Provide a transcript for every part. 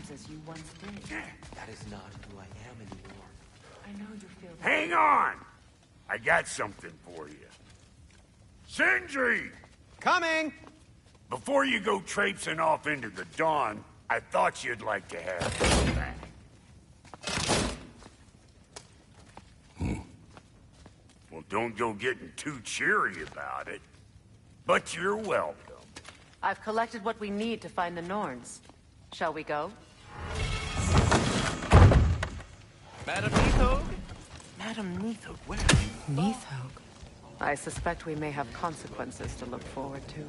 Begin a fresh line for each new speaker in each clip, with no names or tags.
arms as you once did.
That is not who I am anymore.
I know you feel that.
Hang on! I got something for you. Sindri!
Coming!
Before you go traipsing off into the dawn, I thought you'd like to have this back. Well, don't go getting too cheery about it. But you're welcome.
I've collected what we need to find the Norns. Shall we go?
Madam Neathog? Madam Neathog, where are you?
Neathog. I suspect we may have consequences to look forward to.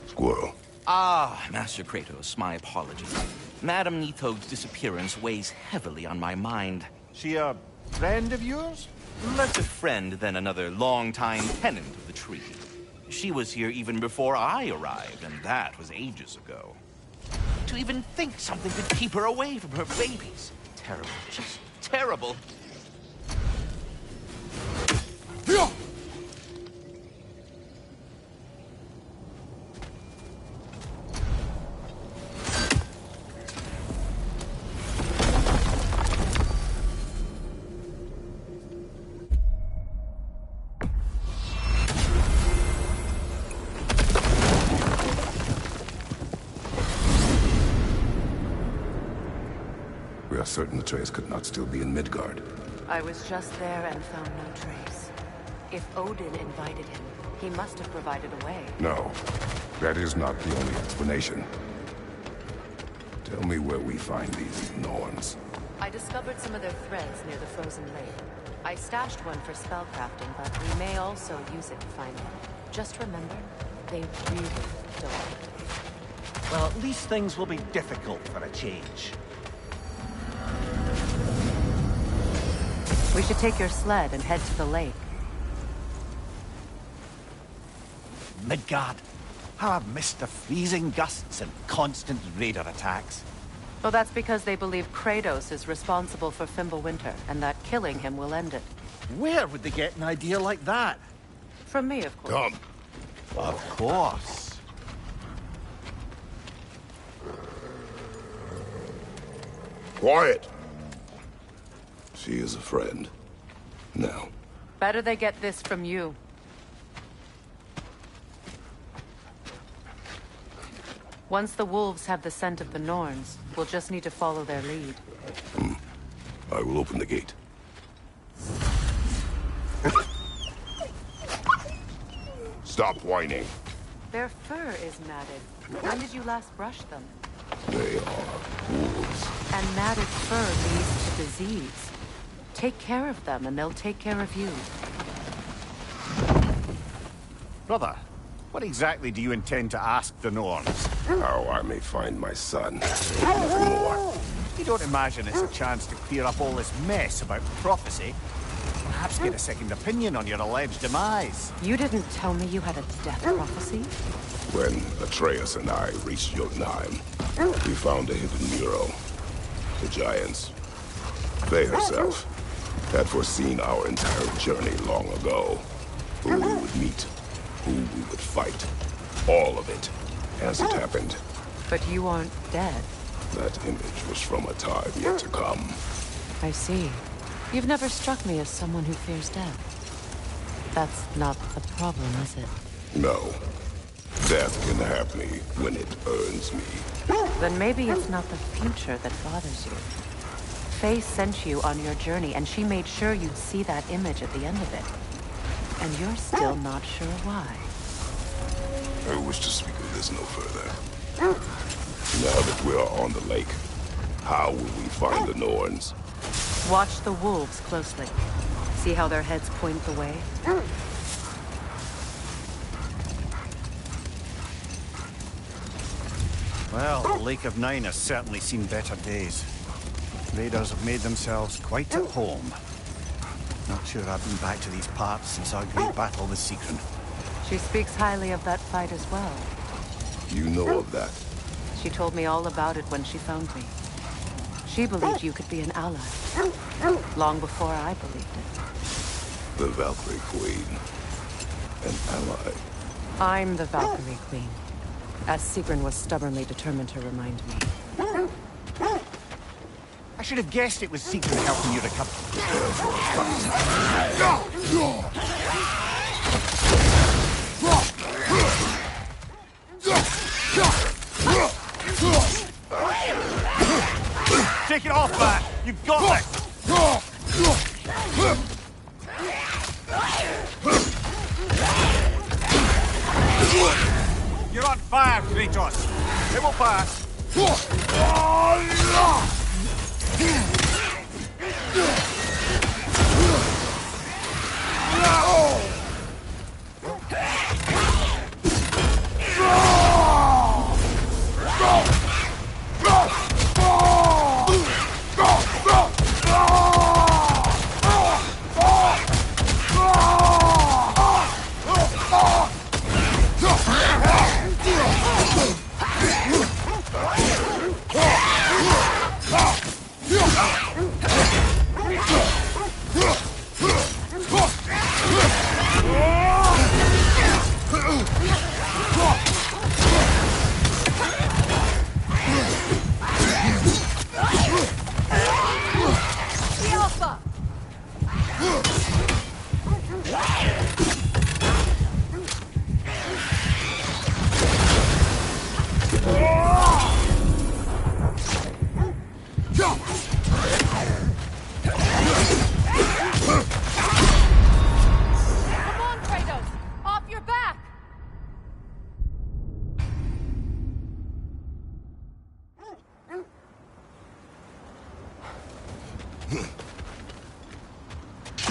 Squirrel.
Ah, Master Kratos, my apologies. Madam Neathog's disappearance weighs heavily on my mind.
She a friend of yours?
Less a friend than another long-time tenant of the tree. She was here even before I arrived, and that was ages ago. To even think something could keep her away from her babies. Terrible, just terrible.
We are certain Atreus could not still be in Midgard.
I was just there and found no trace. If Odin invited him, he must have provided a way.
No, that is not the only explanation. Tell me where we find these Norns.
I discovered some of their threads near the frozen lake. I stashed one for spellcrafting, but we may also use it to find them. Just remember, they really don't.
Well, at least things will be difficult for a change.
We should take your sled and head to the lake.
Midgard. How I've missed the freezing gusts and constant raider attacks.
Well, that's because they believe Kratos is responsible for Fimbulwinter, and that killing him will end it.
Where would they get an idea like that?
From me, of course.
Come.
Of course.
Quiet! She is a friend. Now.
Better they get this from you. Once the wolves have the scent of the Norns, we'll just need to follow their lead.
I will open the gate. Stop whining.
Their fur is matted. When did you last brush them?
They are wolves.
And matted fur leads to disease. Take care of them, and they'll take care of you.
Brother, what exactly do you intend to ask the Norns?
How I may find my son. Nothing more.
You don't imagine it's a chance to clear up all this mess about prophecy? Perhaps get a second opinion on your alleged demise.
You didn't tell me you had a death prophecy?
When Atreus and I reached Jotunheim, we found a hidden mural. The giants, Faye herself, had foreseen our entire journey long ago. Who we would meet, who we would fight. All of it, as it happened.
But you aren't dead.
That image was from a time yet to come.
I see. You've never struck me as someone who fears death. That's not the problem, is it?
No. Death can have me when it earns me.
Then maybe it's not the future that bothers you. Faye sent you on your journey, and she made sure you'd see that image at the end of it. And you're still not sure why.
I wish to speak of this no further. Now that we are on the lake, how will we find the Norns?
Watch the wolves closely. See how their heads point the way?
Well, the Lake of Nine has certainly seen better days. Raiders have made themselves quite at home. Not sure I've been back to these parts since our great battle with Sigrun.
She speaks highly of that fight as well.
You know of that?
She told me all about it when she found me. She believed you could be an ally. Long before I believed it.
The Valkyrie Queen. An ally.
I'm the Valkyrie Queen. as Sigrun was stubbornly determined to remind me.
I should have guessed it was Sigrun helping you recover. Take it off, Matt! You've got this! You're on fire, Kratos! It will pass!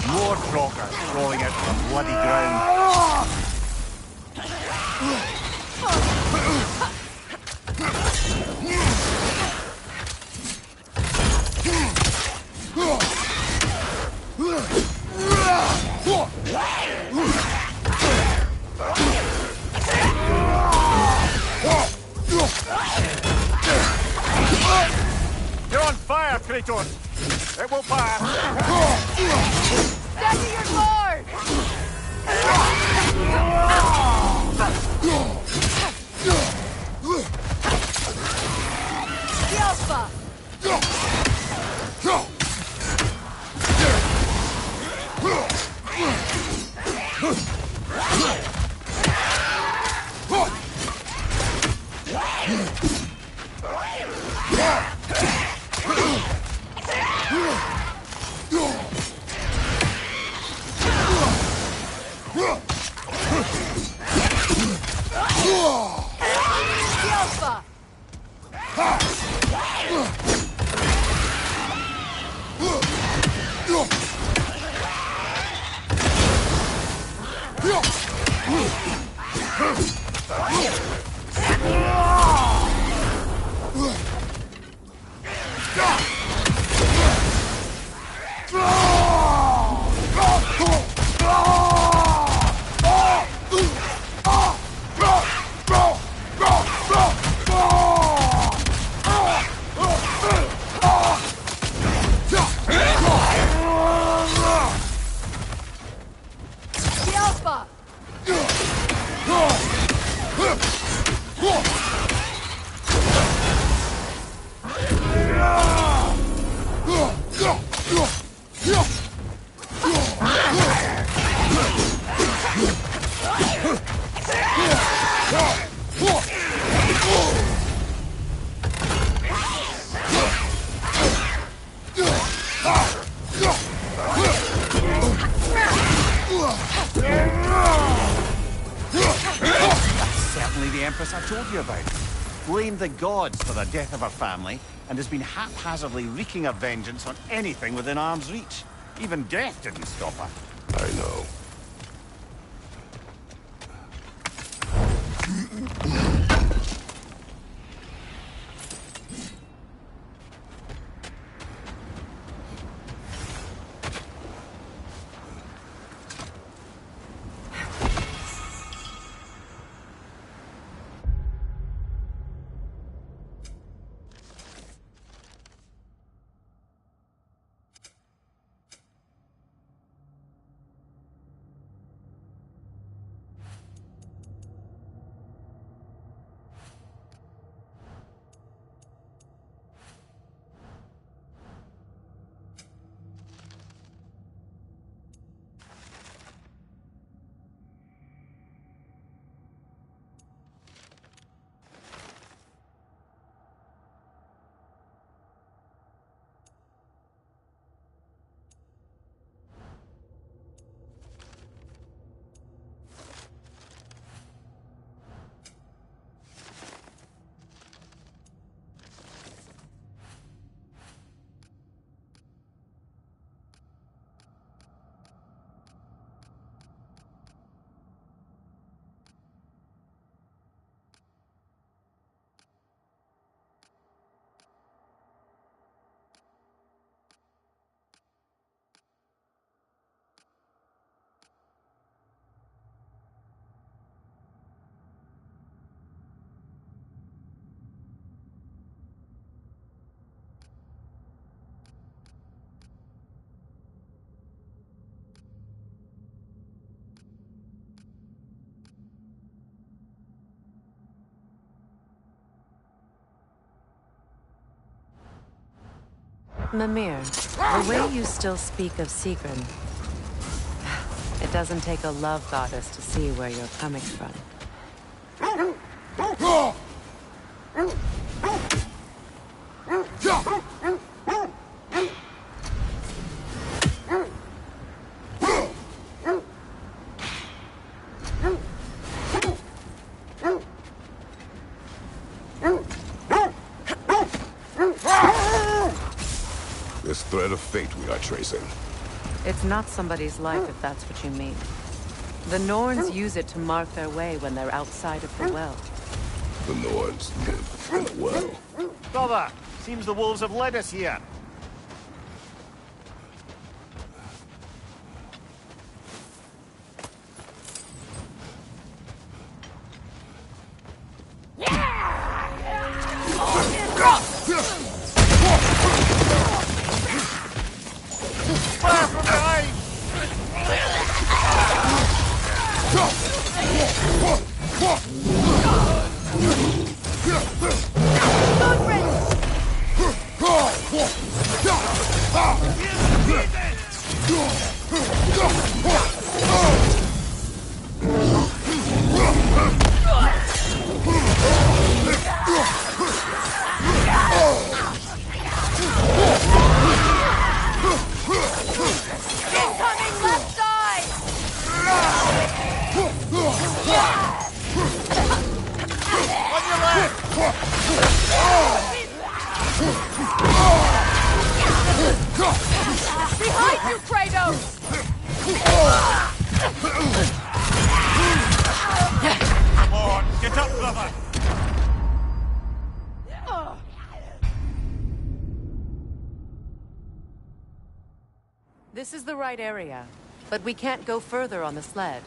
More Crockers crawling out of the bloody ground. You're on fire, Kratos! It will pass!
Steady your lord! The Alpha!
Certainly the Empress I told you about. Blamed the gods for the death of her family, and has been haphazardly wreaking her vengeance on anything within arm's reach. Even death didn't stop her.
I know.
Mimir, the way you still speak of Sigrun, it doesn't take a love goddess to see where you're coming from.
This thread of fate we are tracing.
It's not somebody's life, if that's what you mean. The Norns use it to mark their way when they're outside of the well.
The Norns live in a well.
Brother, seems the wolves have led us here. Fire from behind!
Incoming left side!
On your left!
Behind you, Kratos!
Come on, get up, brother!
This is the right area, but we can't go further on the sled.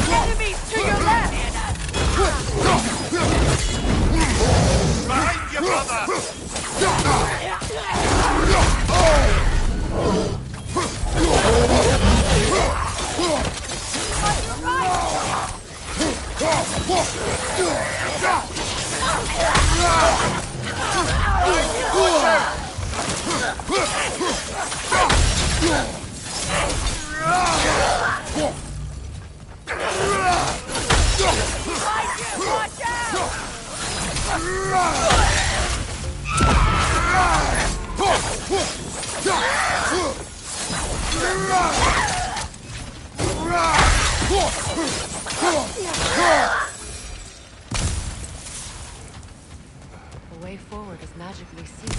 Enemies to your left!
Behind you, brother!
Watch out! The way forward is magically sealed.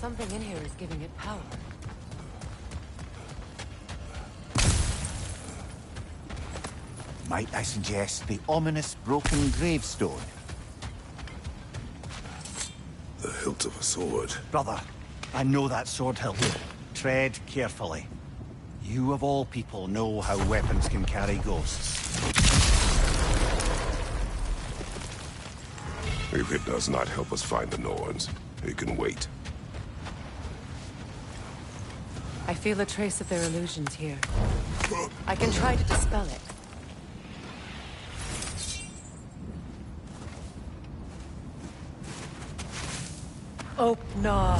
Something in here is giving it power.
Might I suggest the ominous broken gravestone?
The hilt of a sword.
Brother, I know that sword hilt. Tread carefully. You of all people know how weapons can carry ghosts.
If it does not help us find the Norns, it can wait.
I feel a trace of their illusions here. I can try to dispel it. Oh, no.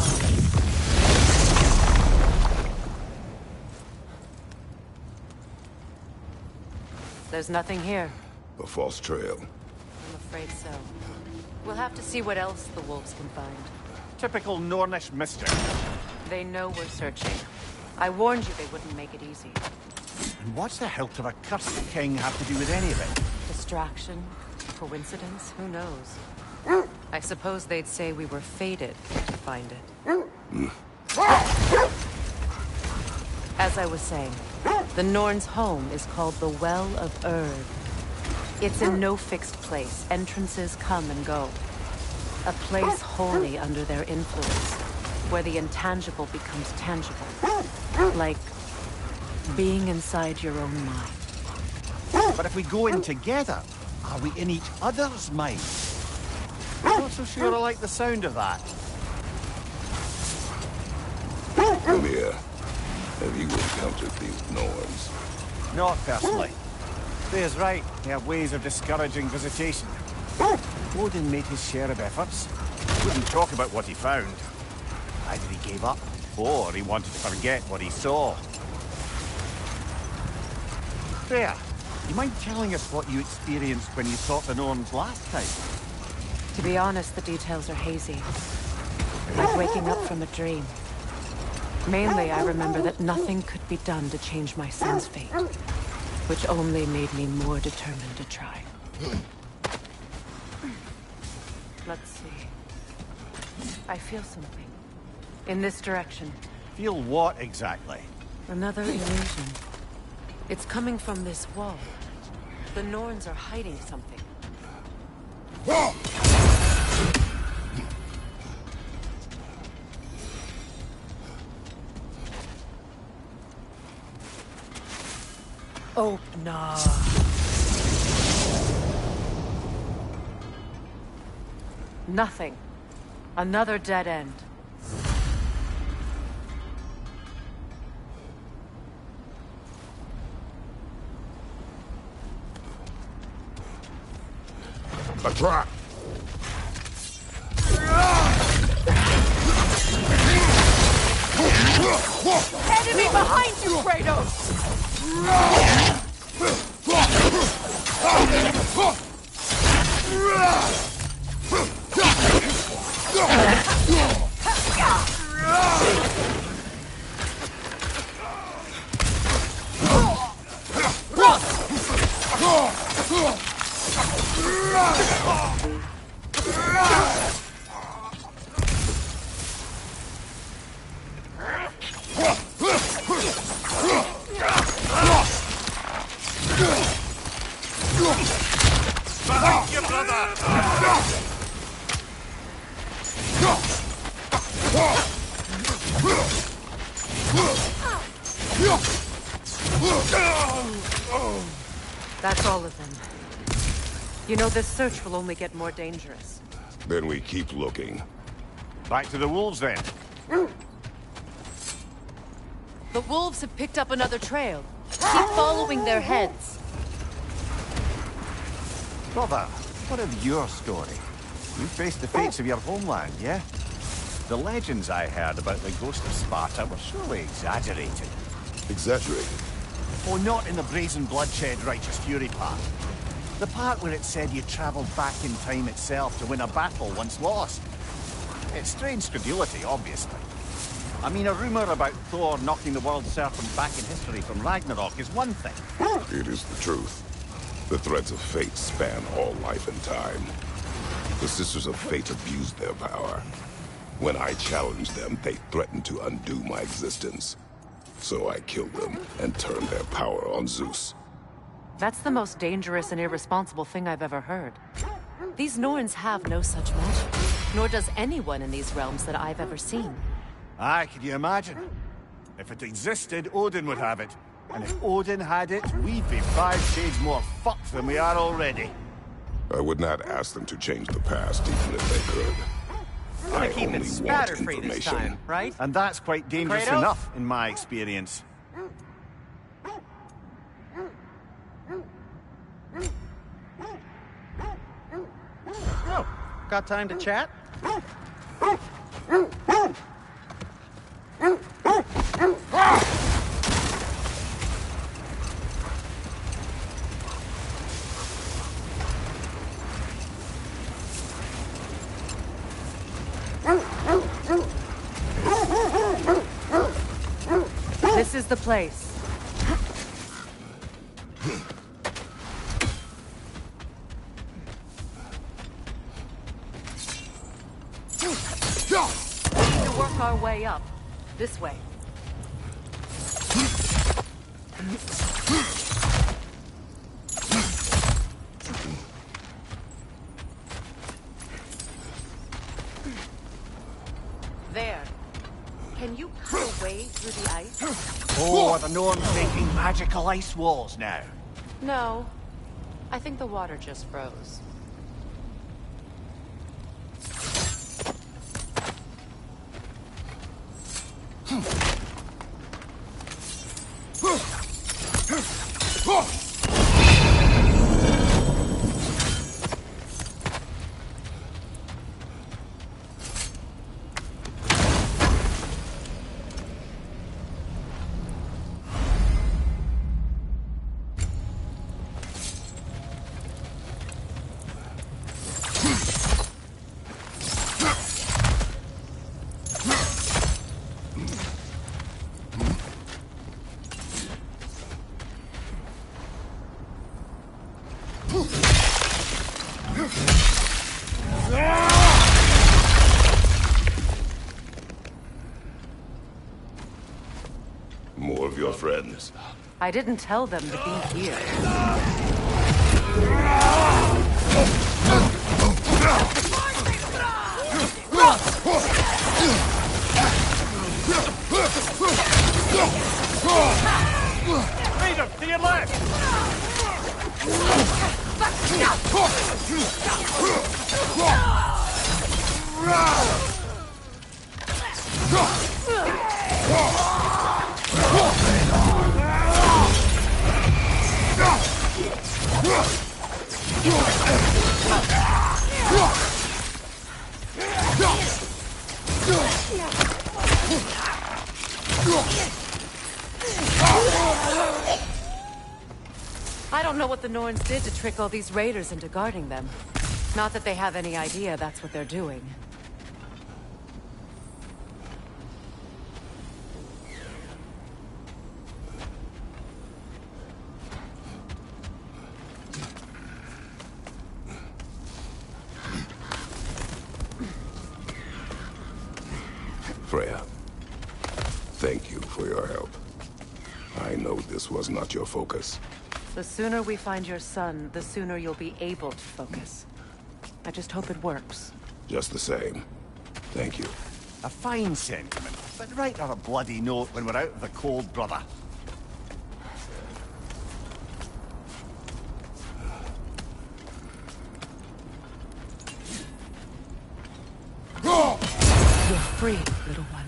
There's nothing here.
A false trail.
I'm afraid so. We'll have to see what else the wolves can find.
Typical Nornish mischief.
They know we're searching. I warned you they wouldn't make it easy.
And what's the hilt of a cursed king have to do with any of it?
Distraction? Coincidence? Who knows? I suppose they'd say we were fated to find it. As I was saying, the Norn's home is called the Well of Urd. It's in no fixed place. Entrances come and go. A place wholly under their influence, where the intangible becomes tangible. Like being inside your own mind.
But if we go in together, are we in each other's mind? I'm not so sure I like the sound of that.
Come here. Have you encountered these Norns?
Not personally. Thea's right. They have ways of discouraging visitation. Odin made his share of efforts. Wouldn't talk about what he found. Either he gave up, or he wanted to forget what he saw. Thea, you mind telling us what you experienced when you fought the Norns last time?
To be honest, the details are hazy. Like waking up from a dream. Mainly, I remember that nothing could be done to change my son's fate, which only made me more determined to try. Let's see. I feel something. In this direction.
Feel what exactly?
Another illusion. It's coming from this wall. The Norns are hiding something. Oh, no. Nothing. Another dead end.
A trap!
Enemy behind you, Kratos! That's all of them. You know, this search will only get more dangerous.
Then we keep looking.
Back to the wolves, then.
The wolves have picked up another trail. Keep following their heads.
Brother, what of your story? You faced the fates of your homeland, yeah? The legends I heard about the ghost of Sparta were surely exaggerated.
Exaggerated?
Oh, not in the brazen bloodshed righteous fury part. The part where it said you travelled back in time itself to win a battle once lost. It's strange credulity, obviously. I mean, a rumour about Thor knocking the world serpent back in history from Ragnarok is one thing.
It is the truth. The threads of fate span all life and time. The Sisters of Fate abused their power. When I challenged them, they threatened to undo my existence. So I killed them and turned their power on Zeus.
That's the most dangerous and irresponsible thing I've ever heard. These Norns have no such magic, nor does anyone in these realms that I've ever seen.
Aye, can you imagine? If it existed, Odin would have it. And if Odin had it, we'd be 5 shades more fucked than we are already.
I would not ask them to change the past, even if they could. I
Keep
only
it
want
spatter-free this
information.
time, right?
And that's quite dangerous
Kratos?
enough, in my experience.
Oh, got time to chat?
This is the place. We can work our way up. This way. can you cut a way through the ice?
Oh, are the Norns making magical ice walls now?
No. I think the water just froze.
More of your friends.
I didn't tell them to be here.
Freedom, to your left!
I don't know what the Norns did to trick all these raiders into guarding them. Not that they have any idea that's what they're doing.
Freya, thank you for your help. I know this was not your focus.
The sooner we find your son, the sooner you'll be able to focus. I just hope it works.
Just the same, thank you.
A fine sentiment, but write her a bloody note when we're out of the cold, brother.
You're free, little one.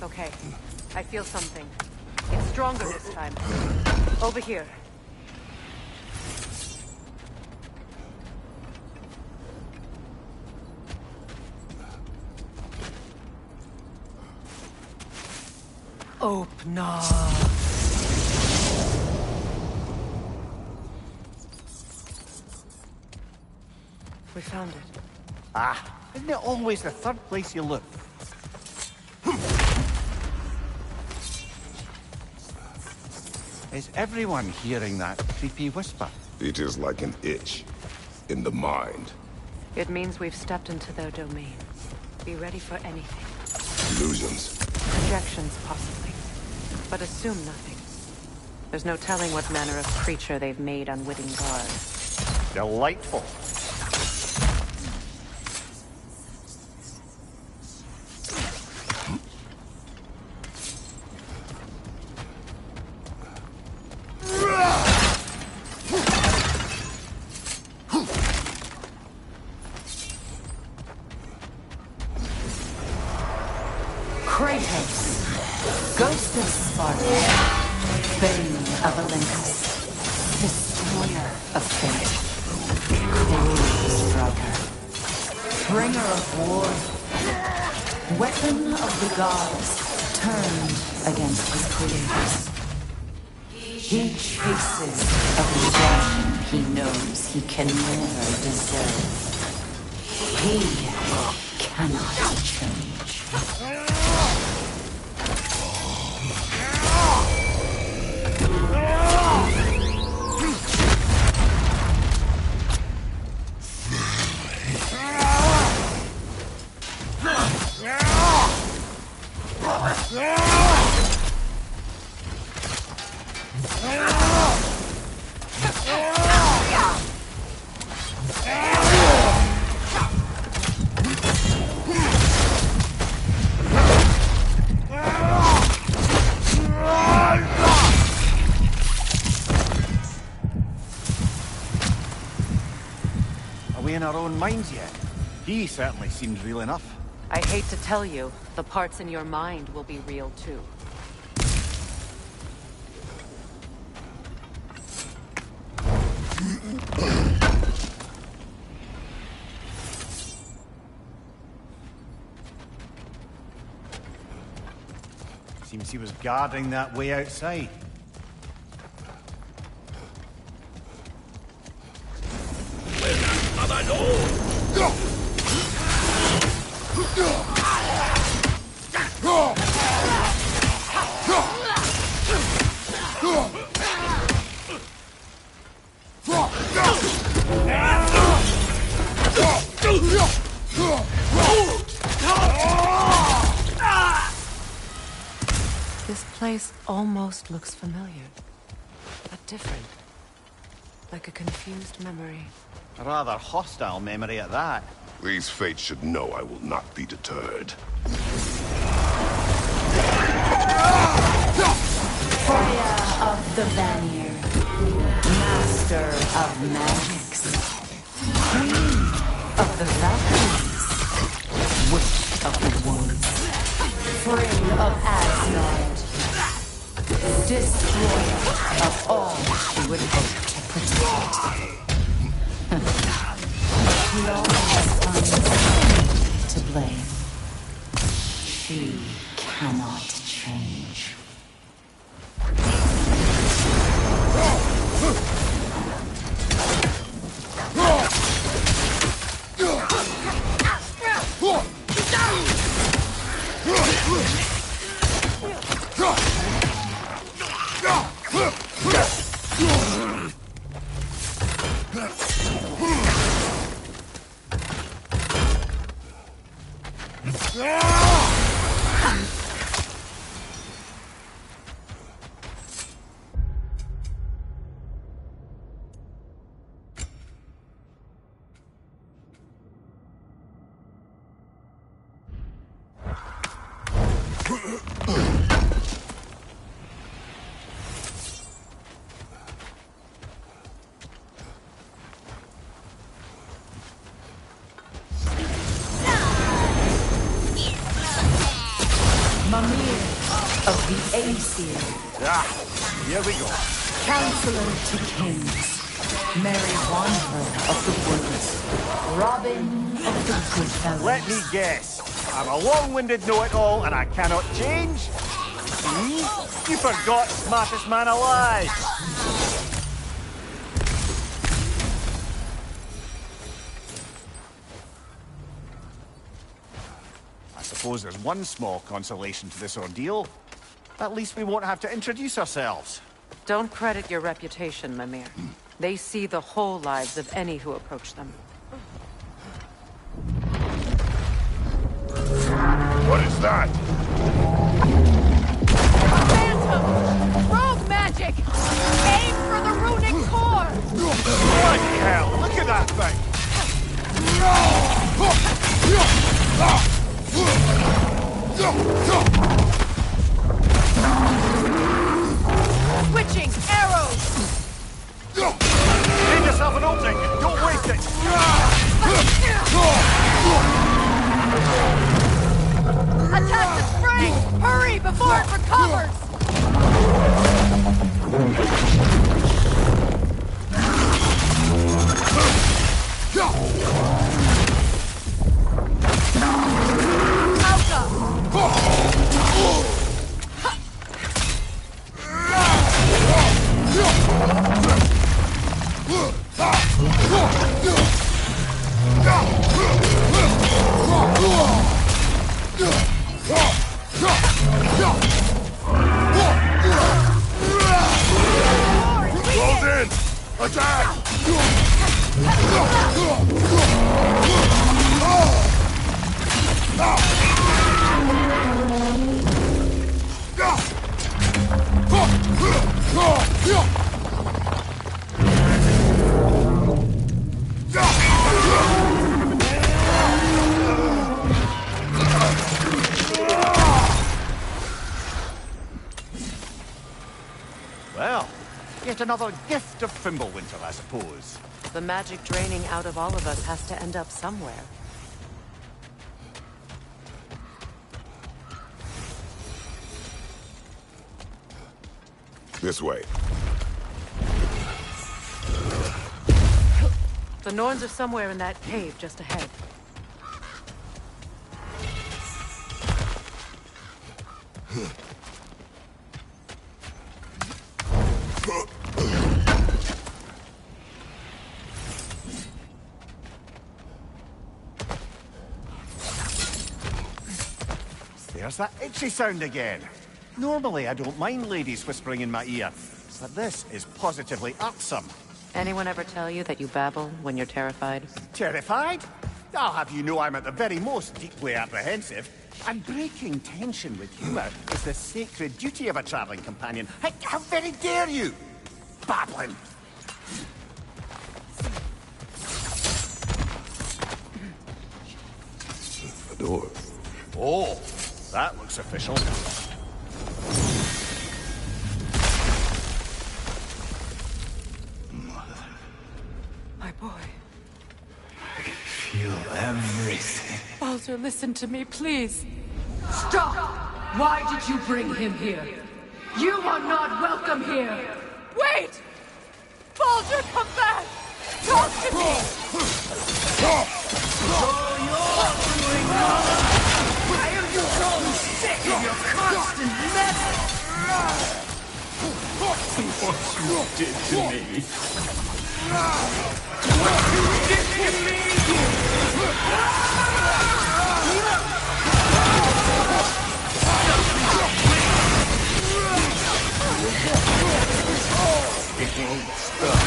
Okay, I feel something. It's stronger this time. Over here. Open up. We found it.
Ah, isn't it always the third place you look? Is everyone hearing that creepy whisper?
It is like an itch in the mind.
It means we've stepped into their domain. Be ready for anything.
Illusions.
Projections, possibly. But assume nothing. There's no telling what manner of creature they've made unwitting guards.
Delightful.
Kratos, Ghost of Sparta, Bane of Olympus, Destroyer of Fate, Cruel Striker, Bringer of War, Weapon of the Gods, turned against his creators. He chases a possession he knows he can never deserve. He cannot change.
Are we in our own minds yet? He certainly seems real enough.
I hate to tell you, the parts in your mind will be real too.
Seems he was guarding that way outside.
This place almost looks familiar, but different. Like a confused memory.
A rather hostile memory at that.
These fates should know I will not be deterred.
Freya of the Vanir, Master of Magics, Queen of the Valkyries, Witch of the Woods, Frey of Asgard, Destroyer of all she would hope to protect. She always finds something to blame. She cannot change. Of the Aesir.
Here we go.
Counselor to Kings. Mary Wanderer of the Woods. Robin of the Goodfellows.
Let me guess. I'm a long-winded know-it-all and I cannot change? See? You forgot smartest man alive. I suppose there's one small consolation to this ordeal. At least we won't have to introduce ourselves.
Don't credit your reputation, Mimir. They see the whole lives of any who approach them.
What is that?
Phantom! Rogue magic! Aim for the runic core!
Bloody hell! Look at that thing!
Switching arrows!
Make yourself an opening! Don't waste it!
Attack the spring! Hurry before it recovers!
Close in! Attack!
Well, yet another gift of Fimbulwinter, I suppose.
The magic draining out of all of us has to end up somewhere.
This way.
The Norns are somewhere in that cave just ahead.
There's that itchy sound again. Normally, I don't mind ladies whispering in my ear, but this is positively irksome.
Anyone ever tell you that you babble when you're terrified?
Terrified? I'll have you know I'm at the very most deeply apprehensive. And breaking tension with humour is the sacred duty of a travelling companion. How very dare you! Babbling!
A door.
Oh, that looks official.
My boy.
Feel everything.
Baldur, listen to me, please.
Stop! Why did you bring him here? You are not welcome here!
Wait! Baldur, come back! Talk to me!
I am so sick of your constant mess!
What you did to me.
What you did to me!
It won't stop.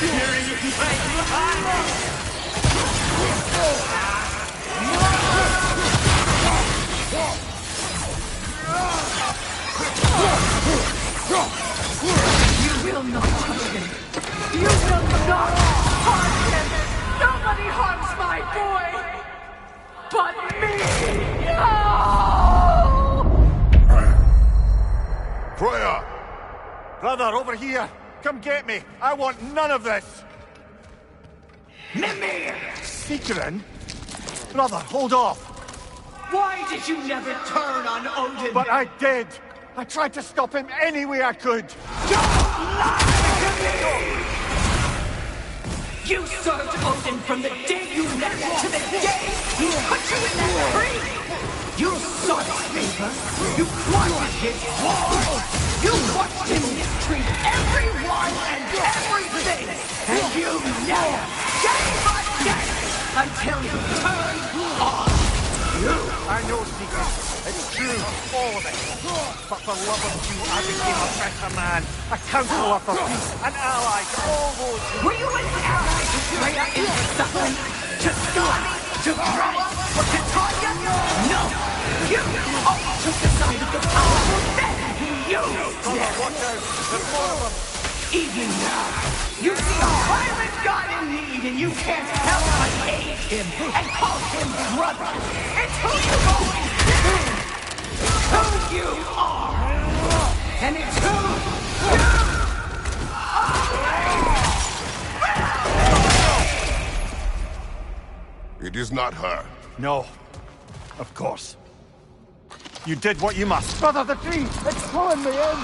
Hearing it right behind.
You will not touch him! You will not harm him! Nobody harms my boy! But me! No!
Freya!
Brother, over here! Come get me! I want none of this!
Mimir!
Seekerin? Brother, hold off!
Why did you never turn on Odin?
But I did! I tried to stop him any way I could!
You served Odin from the day you left to the day he put you in that tree! You sought his favor! You wanted his war! You watched him mistreat everyone and everything! And you never gave a damn until you turned on you!
I know, Seeker. It's true, all of it. But for love of you, I became a better man, a counselor for peace, an ally to all those who...
Were you an ally to Freya into suffering? To Scully? To Grella? Or to Tanya? No! You all took the side of the powerful then! You said...
Watch out, there's more of them.
Even now, you see a pirate god in need and you can't help but aid him and call him brother. It's who you've always been! Who you are! And it's who you are!
It is not her.
No. Of course. You did what you must. Brother, the tree! It's pulling me in!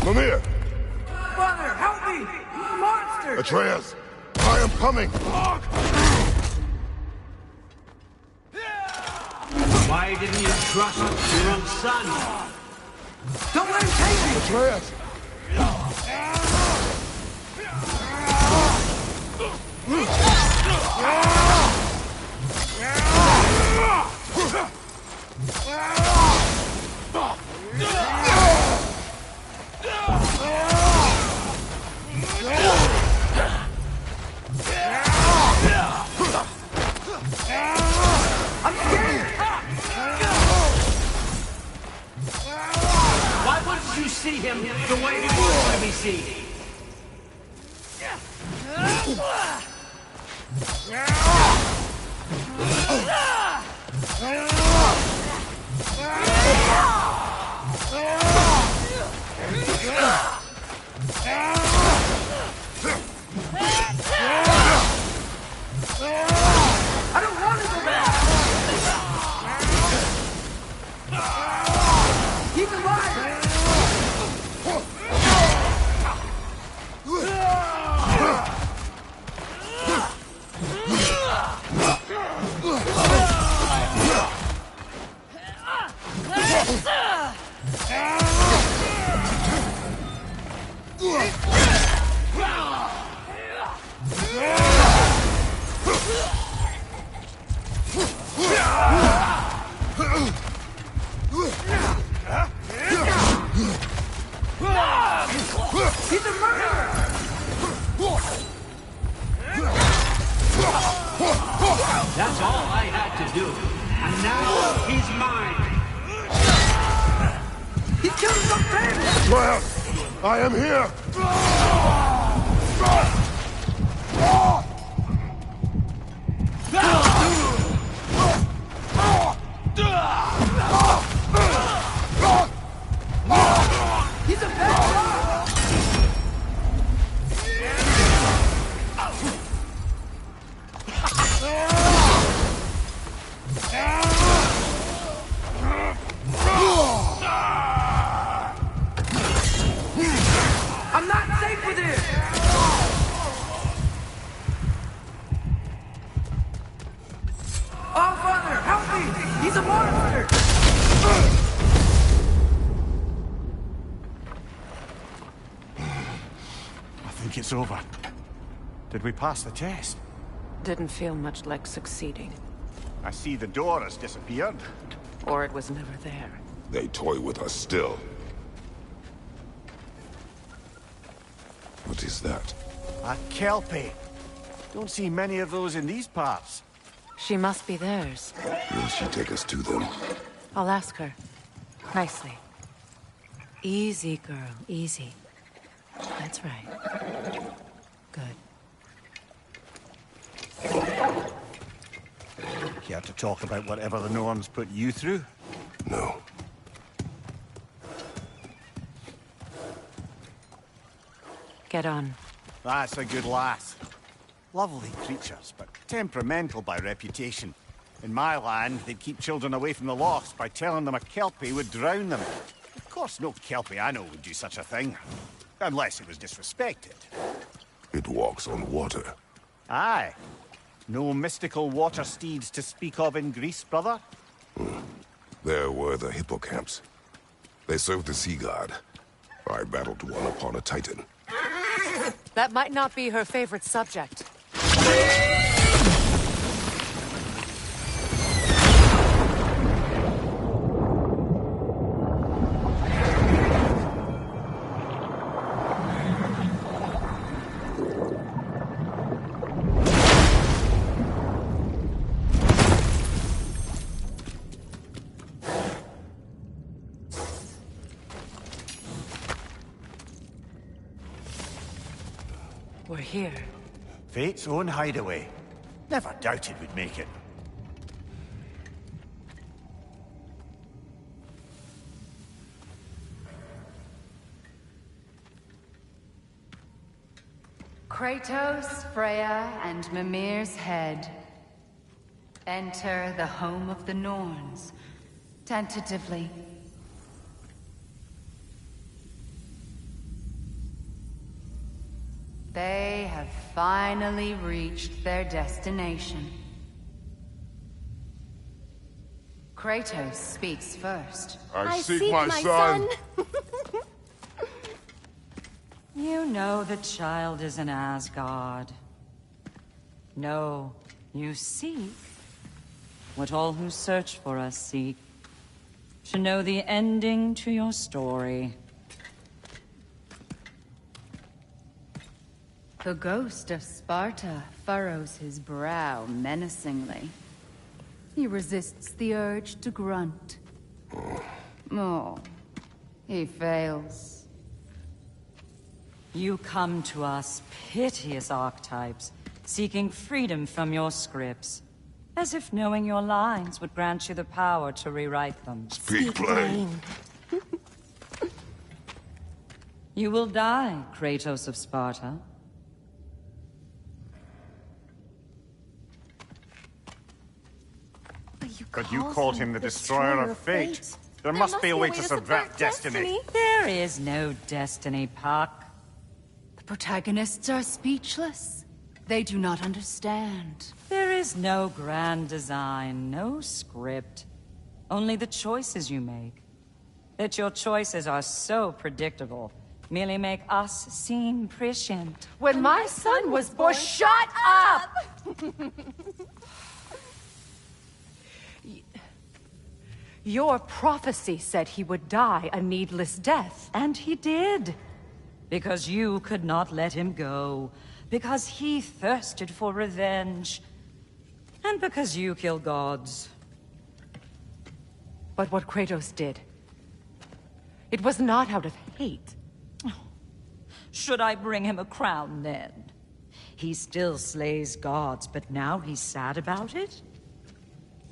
Mimir!
Father, help me! Monster!
Atreus! I am coming!
Why didn't you trust your own son?
Don't let him take me!
Atreus!
I'm scared!
Why wouldn't you see him the way he wants to be seen?
I don't want to go back! Keep it alive! He's a murderer!
That's all I had to do. And now he's mine.
He killed some family!
Atreus! I am here!
He's a bad I'm not safe with him! Oh, Father, help me! He's a monster!
I think it's over. Did we pass the test?
Didn't feel much like succeeding.
I see the door has disappeared.
Or it was never there.
They toy with us still. What is that?
A kelpie. Don't see many of those in these parts.
She must be theirs.
Will she take us to them?
I'll ask her. Nicely. Easy, girl. Easy. That's right. Good.
Care to talk about whatever the Norns put you through?
No.
Get on.
That's a good lass. Lovely creatures, but temperamental by reputation. In my land, they'd keep children away from the lost by telling them a kelpie would drown them. Of course, no kelpie I know would do such a thing. Unless it was disrespected.
It walks on water.
Aye. No mystical water steeds to speak of in Greece, brother?
There were the hippocamps. They served the sea god. I battled one upon a titan.
That might not be her favorite subject. here?
Fate's own hideaway. Never doubted we'd make it.
Kratos, Freya, and Mimir's head. Enter the home of the Norns. Tentatively. They have finally reached their destination. Kratos speaks first.
I seek my son.
You know the child is in Asgard. No, you seek what all who search for us seek. To know the ending to your story.
The ghost of Sparta furrows his brow menacingly. He resists the urge to grunt. Oh, he fails.
You come to us, piteous archetypes, seeking freedom from your scripts. As if knowing your lines would grant you the power to rewrite them.
Speak plain.
You will die, Kratos of Sparta.
But you called him the Destroyer of Fate. There must be a way to subvert destiny.
There is no destiny, Puck.
The protagonists are speechless. They do not understand.
There is no grand design, no script. Only the choices you make. That your choices are so predictable, merely make us seem prescient.
When my son was born, shut up! Your prophecy said he would die a needless death.
And he did. Because you could not let him go. Because he thirsted for revenge. And because you kill gods.
But what Kratos did, it was not out of hate.
Should I bring him a crown then? He still slays gods, but now he's sad about it?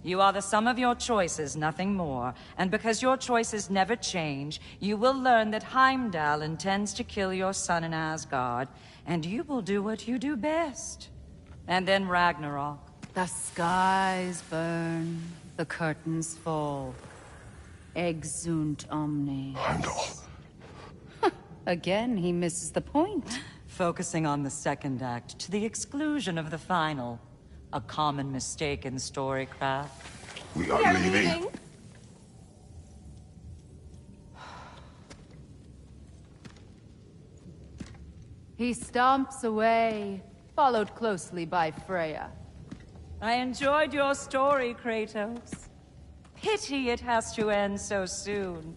You are the sum of your choices, nothing more. And because your choices never change, you will learn that Heimdall intends to kill your son in Asgard, and you will do what you do best. And then Ragnarok.
The skies burn, the curtains fall. Exunt omnes.
Heimdall.
Again, he misses the point.
Focusing on the second act to the exclusion of the final. A common mistake in storycraft.
We are leaving.
He stomps away, followed closely by Freya.
I enjoyed your story, Kratos. Pity it has to end so soon.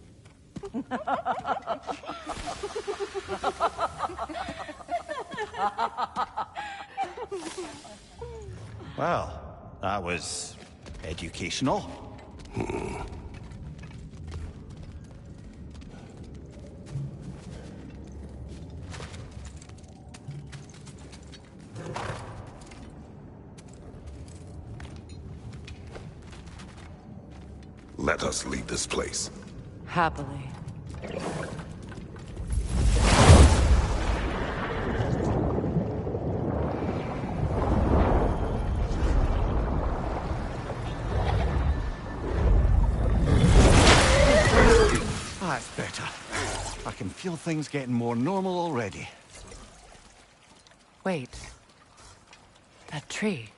Well, that was educational.
Let us leave this place.
Happily.
That's better. I can feel things getting more normal already.
Wait. That tree.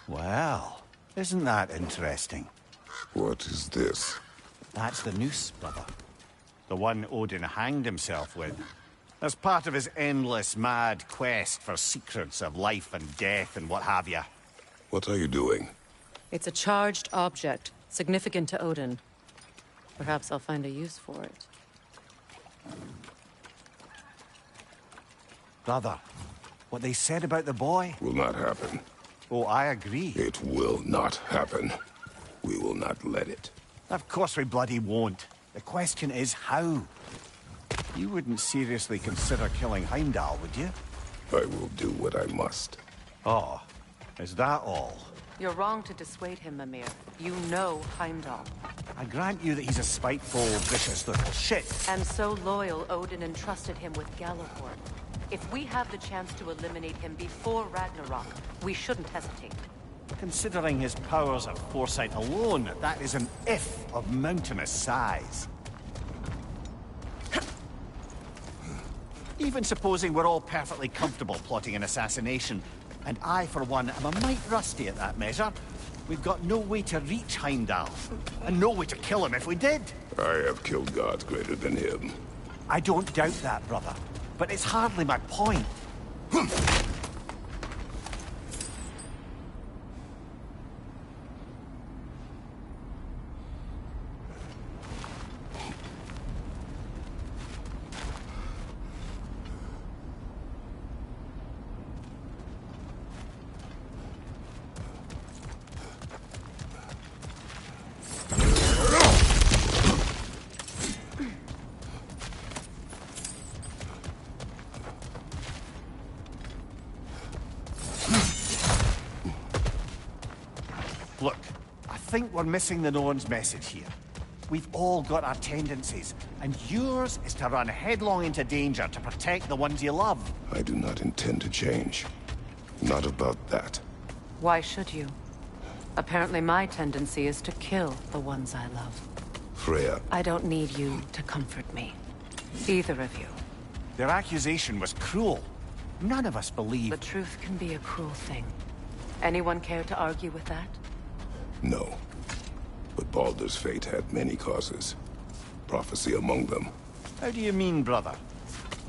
Well, isn't that interesting?
What is this?
That's the noose, brother. The one Odin hanged himself with. As part of his endless, mad quest for secrets of life and death and what have you.
What are you doing?
It's a charged object, significant to Odin. Perhaps I'll find a use for it.
Brother, what they said about the boy?
Will not happen.
Oh, I agree.
It will not happen. We will not let it.
Of course we bloody won't. The question is how? You wouldn't seriously consider killing Heimdall, would you?
I will do what I must.
Oh, is that all?
You're wrong to dissuade him, Mimir. You know Heimdall.
I grant you that he's a spiteful, vicious little shit.
And so loyal, Odin entrusted him with Gjallarhorn. If we have the chance to eliminate him before Ragnarok, we shouldn't hesitate.
Considering his powers of foresight alone, that is an if of mountainous size. Even supposing we're all perfectly comfortable plotting an assassination, and I, for one, am a mite rusty at that measure, we've got no way to reach Heimdall, and no way to kill him if we did.
I have killed gods greater than him.
I don't doubt that, brother, but it's hardly my point. Look, I think we're missing the Norn's message here. We've all got our tendencies, and yours is to run headlong into danger to protect the ones you love.
I do not intend to change. Not about that.
Why should you? Apparently my tendency is to kill the ones I love.
Freya,
I don't need you to comfort me. Either of you.
Their accusation was cruel. None of us believe...
The truth can be a cruel thing. Anyone care to argue with that?
no. But Baldur's fate had many causes. Prophecy among them.
How do you mean, brother?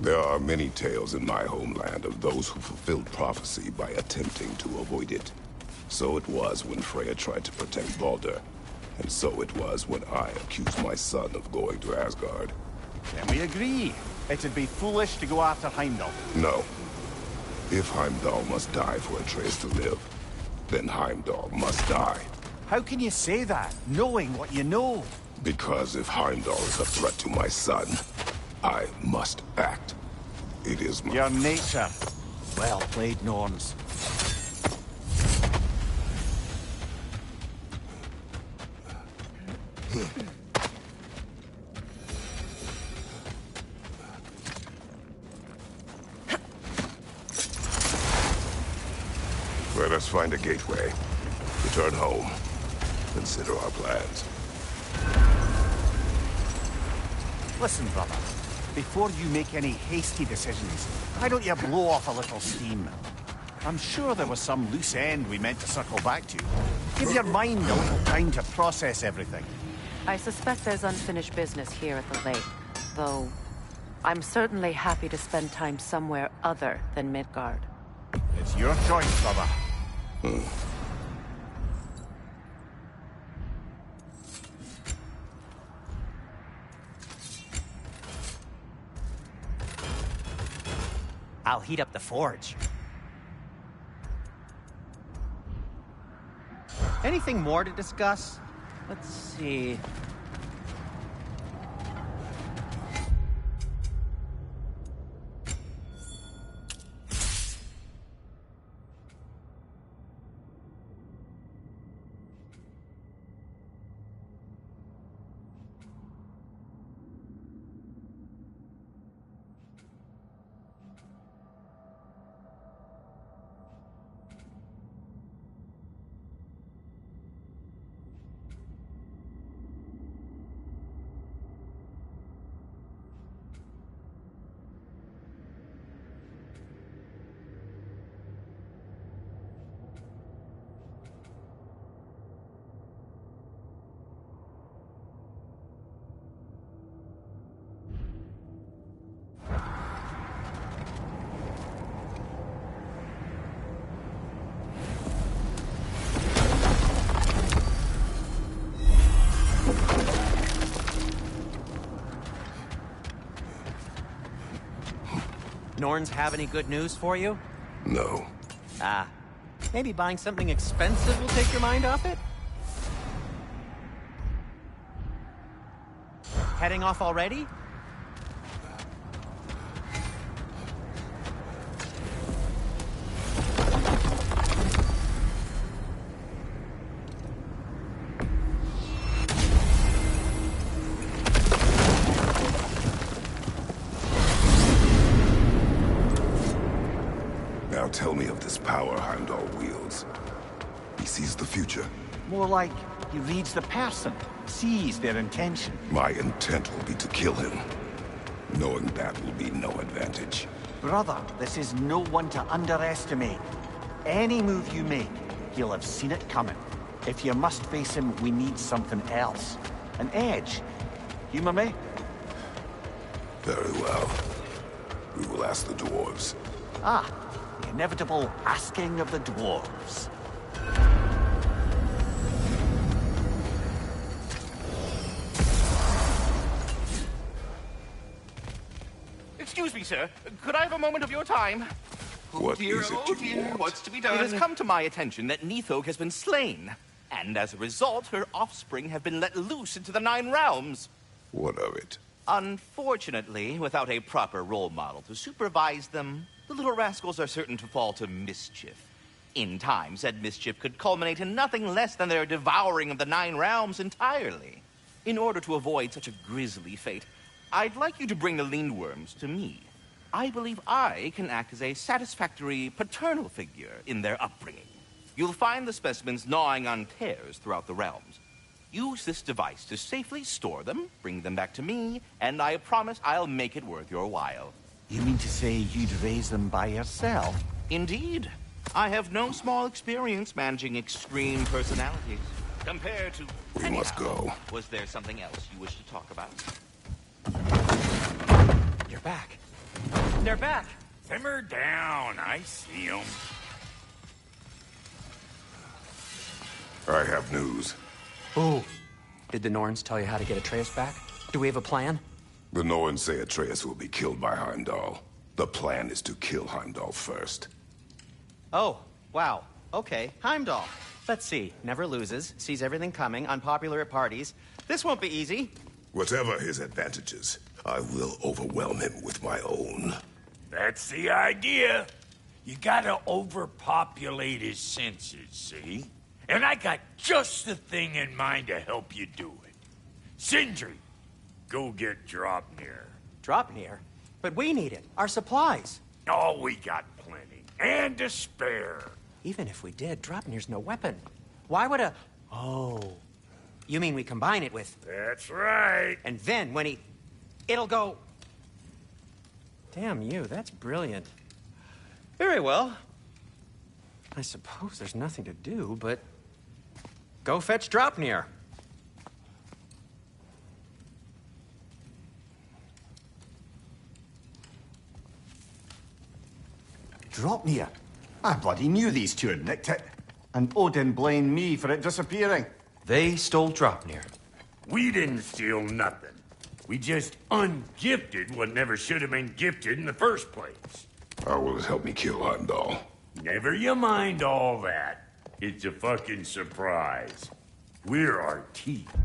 There are many tales in my homeland of those who fulfilled prophecy by attempting to avoid it. So it was when Freya tried to protect Baldur. And so it was when I accused my son of going to Asgard.
Then we agree. It'd be foolish to go after Heimdall.
No. If Heimdall must die for Atreus to live, then Heimdall must die.
How can you say that, knowing what you know?
Because if Heimdall is a threat to my son, I must act. It is my...
Your nature. Well played, Norns.
Let us find a gateway. Return home. Consider our plans.
Listen, brother. Before you make any hasty decisions, why don't you blow off a little steam? I'm sure there was some loose end we meant to circle back to. Give your mind a little time to process everything.
I suspect there's unfinished business here at the lake, though I'm certainly happy to spend time somewhere other than Midgard.
It's your choice, brother.
I'll heat up the forge. Anything more to discuss? Let's see. Norns have any good news for you?
No.
Ah, maybe buying something expensive will take your mind off it? Heading off already?
tell me of this power Heimdall wields? He sees the future.
More like he reads the person, sees their intention.
My intent will be to kill him. Knowing that will be no advantage.
Brother, this is no one to underestimate. Any move you make, he'll have seen it coming. If you must face him, we need something else. An edge. Humor me?
Very well. We will ask the dwarves.
Ah, the inevitable asking of the dwarves.
Excuse me, sir. Could I have a moment of your time?
What is it you
dear,
want?
what's to be done? It has come to my attention that Nithog has been slain, and as a result, her offspring have been let loose into the Nine Realms.
What of it?
Unfortunately, without a proper role model to supervise them, the little rascals are certain to fall to mischief. In time, said mischief could culminate in nothing less than their devouring of the Nine Realms entirely. In order to avoid such a grisly fate, I'd like you to bring the Lindworms to me. I believe I can act as a satisfactory paternal figure in their upbringing. You'll find the specimens gnawing on tears throughout the realms. Use this device to safely store them, bring them back to me, and I promise I'll make it worth your while.
You mean to say you'd raise them by yourself?
Indeed. I have no small experience managing extreme personalities. Compared to...
We must go.
Was there something else you wish to talk about?
You're back. They're back.
Simmer down. I see them.
I have news.
Oh. Did the Norns tell you how to get Atreus back? Do we have a plan?
The Norns say Atreus will be killed by Heimdall. The plan is to kill Heimdall first.
Oh, wow. Okay, Heimdall. Let's see. Never loses, sees everything coming, unpopular at parties. This won't be easy.
Whatever his advantages, I will overwhelm him with my own.
That's the idea. You gotta overpopulate his senses, see? And I got just the thing in mind to help you do it. Sindri, go get Dropnir.
Dropnir? But we need it. Our supplies.
Oh, we got plenty. And to spare.
Even if we did, Dropnir's no weapon. Why would a... Oh. You mean we combine it with...
That's right.
And then when he... It'll go... Damn you, that's brilliant. Very well. I suppose there's nothing to do, but... Go fetch Dropnir.
Dropnir? I bloody knew these two had nicked it. And Odin blamed me for it disappearing.
They stole Dropnir.
We didn't steal nothing. We just ungifted what never should have been gifted in the first place.
How will it help me kill Heimdall?
Never you mind all that. It's a fucking surprise. We're our teeth.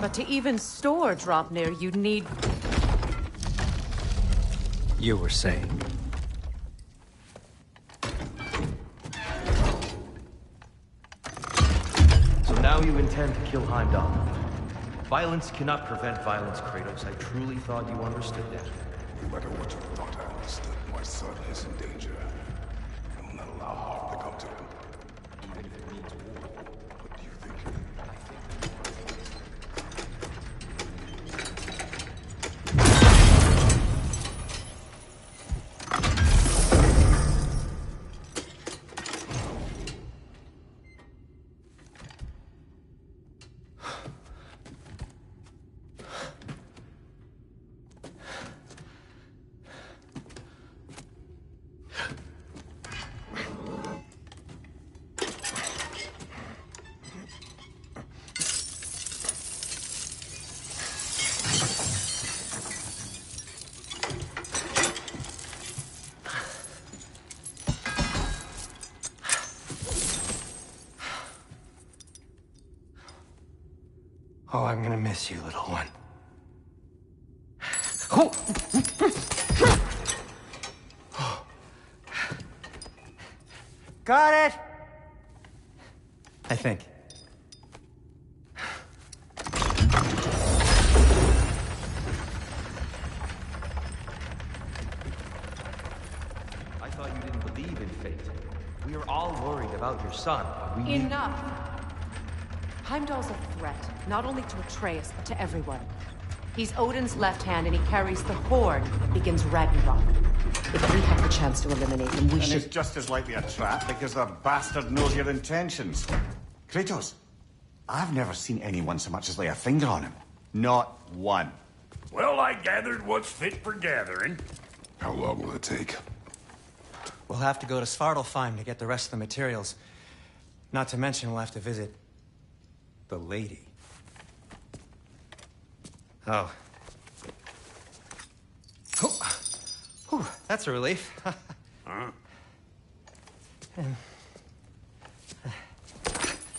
But to even store Dropnir, you'd need...
You were saying. So now you intend to kill Heimdall. Violence cannot prevent violence, Kratos. I truly thought you understood that.
No matter what you thought I understood, my son is in danger. I will not allow harm to come to him.
Even if it means war.
What do you think?
Oh, I'm gonna miss you, little one.
Got it! I think.
I thought you didn't believe in fate. We are all worried about your son. But we
Enough! Heimdall's a threat, not only to Atreus, but to everyone. He's Odin's left hand, and he carries the horn that begins Ragnarok. If we have the chance to eliminate him, we
And
should...
it's just as likely a trap because the bastard knows your intentions. Kratos, I've never seen anyone so much as lay a finger on him. Not one.
Well, I gathered what's fit for gathering.
How long will it take?
We'll have to go to Svartalfheim to get the rest of the materials. Not to mention we'll have to visit... the lady. Oh. Oh. Whew, that's a relief.
Huh?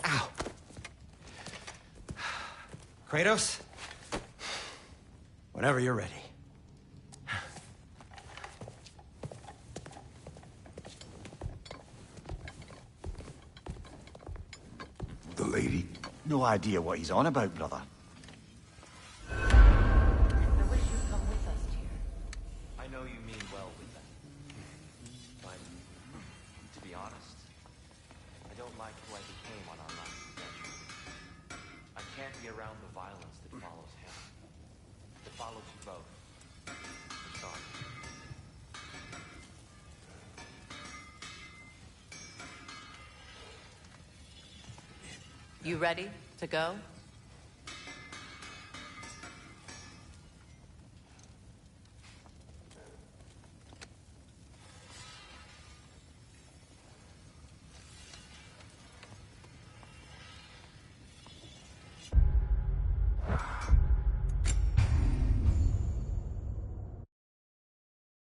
Ow. Kratos? Whenever you're ready.
The lady?
No idea what he's on about, brother.
I wish you'd come with us, dear.
I know you mean well with that. But, to be honest, I don't like who I became on our last adventure. I can't be around the violence that follows him. That follows you both. I'm sorry.
You ready to go?